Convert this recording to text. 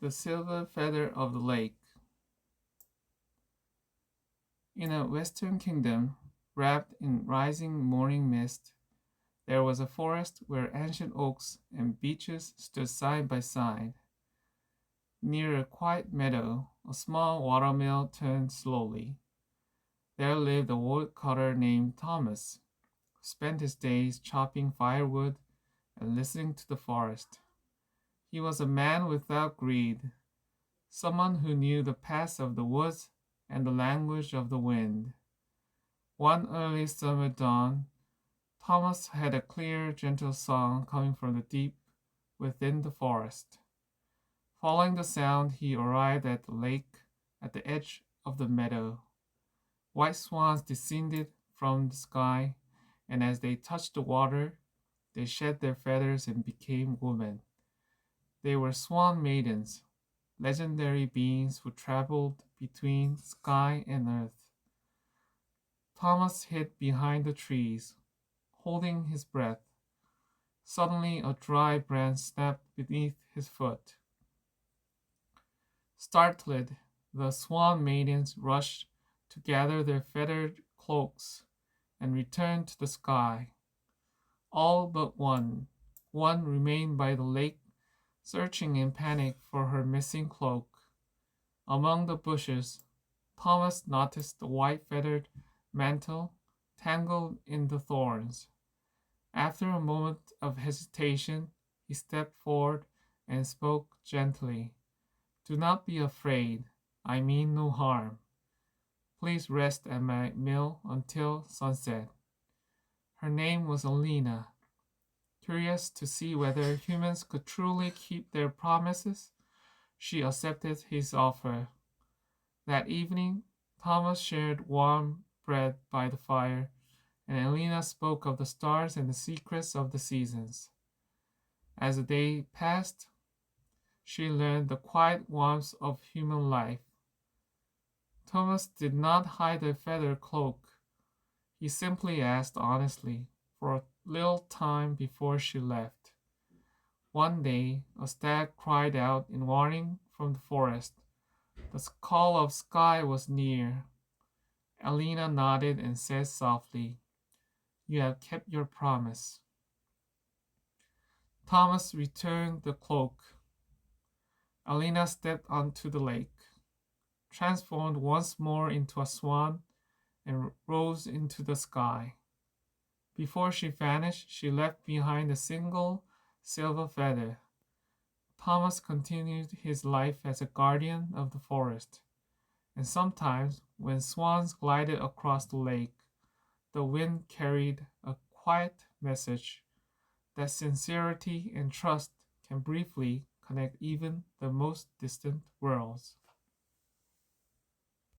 The silver feather of the lake. In a western kingdom, wrapped in rising morning mist, there was a forest where ancient oaks and beeches stood side by side. Near a quiet meadow, a small watermill turned slowly. There lived a woodcutter named Thomas, who spent his days chopping firewood and listening to the forest. He was a man without greed, someone who knew the paths of the woods and the language of the wind. One early summer dawn, Thomas had a clear, gentle song coming from the deep within the forest. Following the sound, he arrived at the lake at the edge of the meadow. White swans descended from the sky, and as they touched the water, they shed their feathers and became women. They were swan maidens, legendary beings who traveled between sky and earth. Thomas hid behind the trees, holding his breath. Suddenly, a dry branch snapped beneath his foot. Startled, the swan maidens rushed to gather their feathered cloaks and return to the sky. All but one. One remained by the lake, searching in panic for her missing cloak. Among the bushes, Thomas noticed the white feathered mantle tangled in the thorns. After a moment of hesitation, he stepped forward and spoke gently. Do not be afraid. I mean no harm. Please rest at my mill until sunset. Her name was Alina. Curious to see whether humans could truly keep their promises, she accepted his offer. That evening, Thomas shared warm bread by the fire, and Alina spoke of the stars and the secrets of the seasons. As the day passed, she learned the quiet warmth of human life. Thomas did not hide a feather cloak. He simply asked honestly for a little time before she left. One day, a stag cried out in warning from the forest. The call of sky was near. Alina nodded and said softly, You have kept your promise. Thomas returned the cloak. Alina stepped onto the lake, transformed once more into a swan, and rose into the sky. Before she vanished, she left behind a single silver feather. Thomas continued his life as a guardian of the forest, and sometimes, when swans glided across the lake, the wind carried a quiet message that sincerity and trust can briefly connect even the most distant worlds.